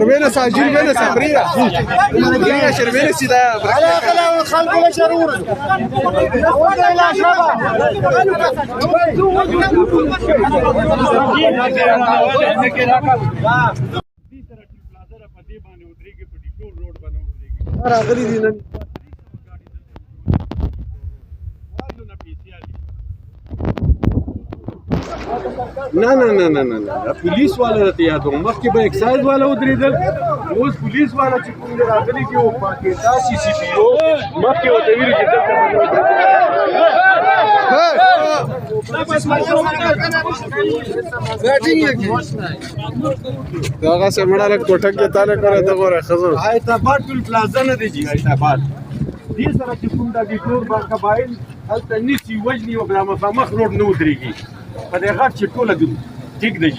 شربينا ساجين بينا سابريا يا شربينا سيدا على خلا خلق ولا شرور ولا لا شباب راغلي دي نن نه نه نه نه نه پولیس والا ته یادو مخکې به اکسایز والا ودرېدل اوس پولیس والا چې کوم دی راغلي دي او پاکستان سی سی پی او مخکې ورته ویلي چې دلته هغه سمړه له کوټه کې تاله کړه د غوړه خزر حیدرآباد ټول پلازا نه دی حیدرآباد دې سره چې کوم د ټول با قبایل هلته نیسي وجني او بلا مخامخ روډ نه ودرېږي په دې غټ چې ټوله ټیک دی